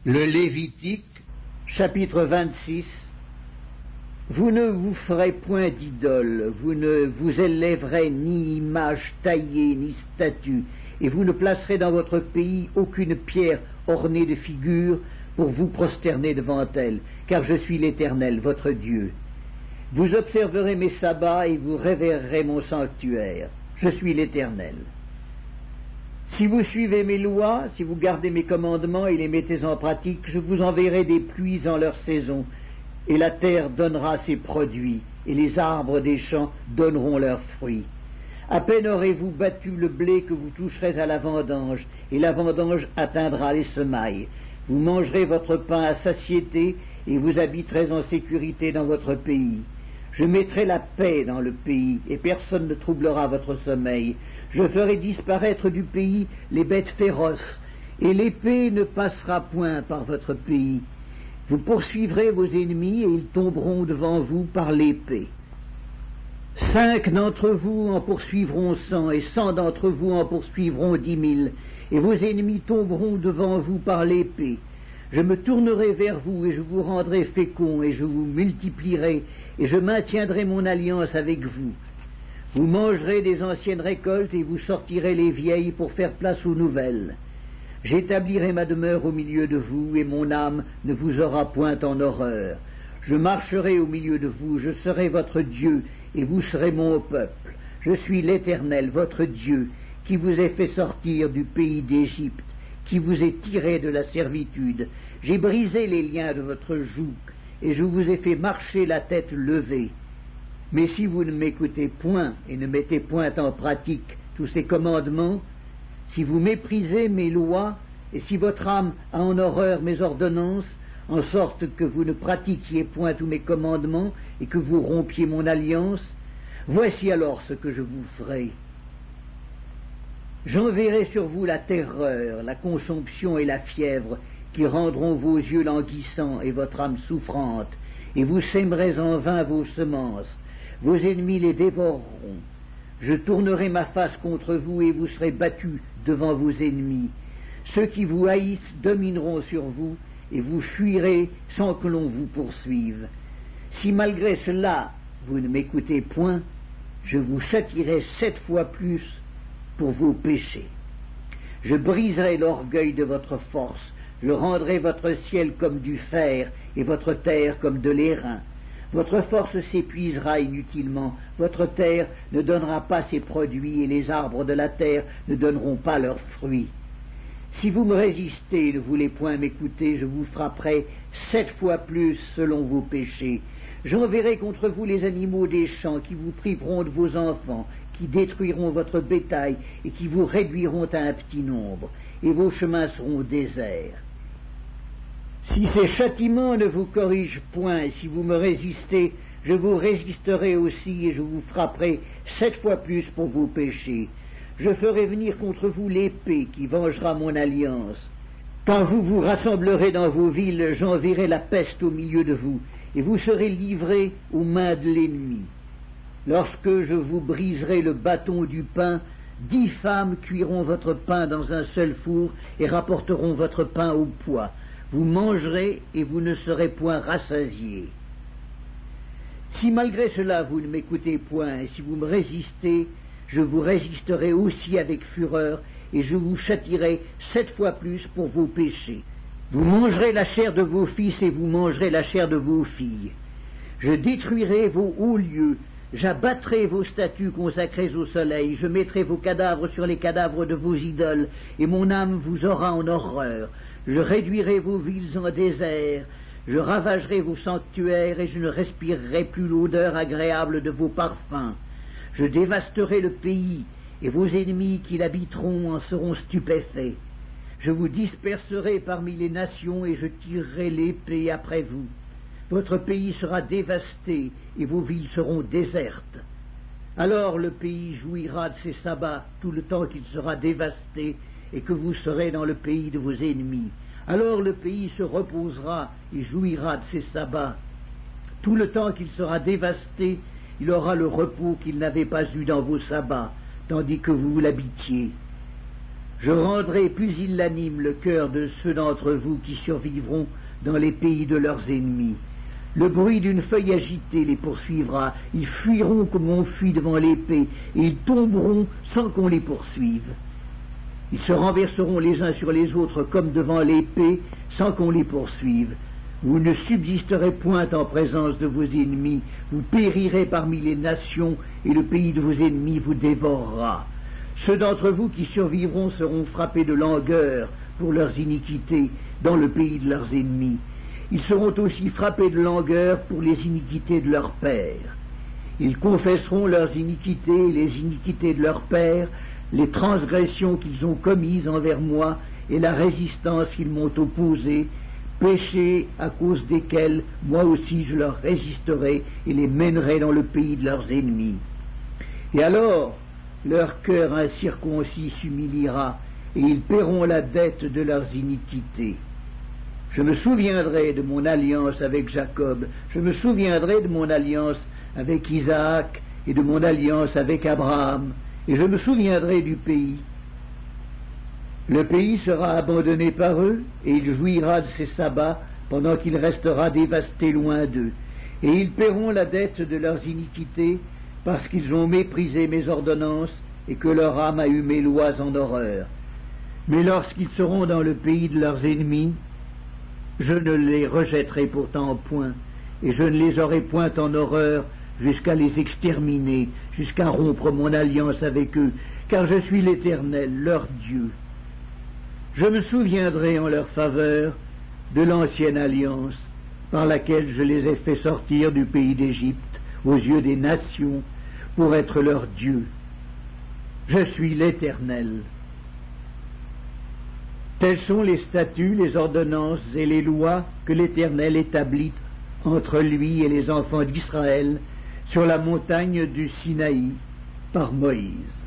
Le Lévitique, chapitre 26. Vous ne vous ferez point d'idole, vous ne vous élèverez ni image taillée, ni statue, et vous ne placerez dans votre pays aucune pierre ornée de figures pour vous prosterner devant elle, car je suis l'Éternel, votre Dieu. Vous observerez mes sabbats et vous révérerez mon sanctuaire. Je suis l'Éternel. Si vous suivez mes lois, si vous gardez mes commandements et les mettez en pratique, je vous enverrai des pluies en leur saison, et la terre donnera ses produits, et les arbres des champs donneront leurs fruits. À peine aurez-vous battu le blé que vous toucherez à la vendange, et la vendange atteindra les semailles. Vous mangerez votre pain à satiété, et vous habiterez en sécurité dans votre pays. Je mettrai la paix dans le pays, et personne ne troublera votre sommeil. Je ferai disparaître du pays les bêtes féroces, et l'épée ne passera point par votre pays. Vous poursuivrez vos ennemis, et ils tomberont devant vous par l'épée. 5 d'entre vous en poursuivront 100, et 100 d'entre vous en poursuivront 10 000, et vos ennemis tomberont devant vous par l'épée. Je me tournerai vers vous, et je vous rendrai féconds, et je vous multiplierai, et je maintiendrai mon alliance avec vous. Vous mangerez des anciennes récoltes, et vous sortirez les vieilles pour faire place aux nouvelles. J'établirai ma demeure au milieu de vous, et mon âme ne vous aura point en horreur. Je marcherai au milieu de vous, je serai votre Dieu, et vous serez mon peuple. Je suis l'Éternel, votre Dieu, qui vous ai fait sortir du pays d'Égypte, qui vous ai tiré de la servitude. J'ai brisé les liens de votre joug, et je vous ai fait marcher la tête levée. Mais si vous ne m'écoutez point et ne mettez point en pratique tous ces commandements, si vous méprisez mes lois, et si votre âme a en horreur mes ordonnances, en sorte que vous ne pratiquiez point tous mes commandements, et que vous rompiez mon alliance, voici alors ce que je vous ferai. J'enverrai sur vous la terreur, la consomption et la fièvre, qui rendront vos yeux languissants et votre âme souffrante, et vous sèmerez en vain vos semences. Vos ennemis les dévoreront. Je tournerai ma face contre vous, et vous serez battus devant vos ennemis. Ceux qui vous haïssent domineront sur vous, et vous fuirez sans que l'on vous poursuive. Si malgré cela vous ne m'écoutez point, je vous châtierai 7 fois plus pour vos péchés. Je briserai l'orgueil de votre force, je rendrai votre ciel comme du fer, et votre terre comme de l'airain. Votre force s'épuisera inutilement, votre terre ne donnera pas ses produits, et les arbres de la terre ne donneront pas leurs fruits. Si vous me résistez et ne voulez point m'écouter, je vous frapperai 7 fois plus selon vos péchés. J'enverrai contre vous les animaux des champs, qui vous priveront de vos enfants, qui détruiront votre bétail, et qui vous réduiront à un petit nombre, et vos chemins seront déserts. Si ces châtiments ne vous corrigent point, et si vous me résistez, je vous résisterai aussi, et je vous frapperai 7 fois plus pour vos péchés. Je ferai venir contre vous l'épée qui vengera mon alliance. Quand vous vous rassemblerez dans vos villes, j'enverrai la peste au milieu de vous, et vous serez livrés aux mains de l'ennemi. Lorsque je vous briserai le bâton du pain, 10 femmes cuiront votre pain dans un seul four et rapporteront votre pain au poids. Vous mangerez et vous ne serez point rassasiés. Si malgré cela vous ne m'écoutez point, et si vous me résistez, je vous résisterai aussi avec fureur, et je vous châtierai 7 fois plus pour vos péchés. Vous mangerez la chair de vos fils, et vous mangerez la chair de vos filles. Je détruirai vos hauts lieux, j'abattrai vos statues consacrées au soleil, je mettrai vos cadavres sur les cadavres de vos idoles, et mon âme vous aura en horreur. Je réduirai vos villes en désert, je ravagerai vos sanctuaires, et je ne respirerai plus l'odeur agréable de vos parfums. Je dévasterai le pays, et vos ennemis qui l'habiteront en seront stupéfaits. Je vous disperserai parmi les nations, et je tirerai l'épée après vous. Votre pays sera dévasté, et vos villes seront désertes. Alors le pays jouira de ses sabbats tout le temps qu'il sera dévasté, et que vous serez dans le pays de vos ennemis. Alors le pays se reposera et jouira de ses sabbats. Tout le temps qu'il sera dévasté, il aura le repos qu'il n'avait pas eu dans vos sabbats, tandis que vous l'habitiez. Je rendrai pusillanime le cœur de ceux d'entre vous qui survivront dans les pays de leurs ennemis. Le bruit d'une feuille agitée les poursuivra, ils fuiront comme on fuit devant l'épée, et ils tomberont sans qu'on les poursuive. Ils se renverseront les uns sur les autres comme devant l'épée, sans qu'on les poursuive. Vous ne subsisterez point en présence de vos ennemis, vous périrez parmi les nations, et le pays de vos ennemis vous dévorera. Ceux d'entre vous qui survivront seront frappés de langueur pour leurs iniquités dans le pays de leurs ennemis. Ils seront aussi frappés de langueur pour les iniquités de leurs pères. Ils confesseront leurs iniquités et les iniquités de leurs pères, les transgressions qu'ils ont commises envers moi et la résistance qu'ils m'ont opposée, péchés à cause desquels moi aussi je leur résisterai et les mènerai dans le pays de leurs ennemis. Et alors leur cœur incirconcis s'humiliera et ils paieront la dette de leurs iniquités. Je me souviendrai de mon alliance avec Jacob, je me souviendrai de mon alliance avec Isaac et de mon alliance avec Abraham, et je me souviendrai du pays. Le pays sera abandonné par eux, et il jouira de ses sabbats pendant qu'il restera dévasté loin d'eux. Et ils paieront la dette de leurs iniquités, parce qu'ils ont méprisé mes ordonnances, et que leur âme a eu mes lois en horreur. Mais lorsqu'ils seront dans le pays de leurs ennemis, je ne les rejetterai pourtant point, et je ne les aurai point en horreur jusqu'à les exterminer, jusqu'à rompre mon alliance avec eux, car je suis l'Éternel, leur Dieu. Je me souviendrai en leur faveur de l'ancienne alliance par laquelle je les ai fait sortir du pays d'Égypte aux yeux des nations pour être leur Dieu. Je suis l'Éternel. Tels sont les statuts, les ordonnances et les lois que l'Éternel établit entre lui et les enfants d'Israël sur la montagne du Sinaï par Moïse.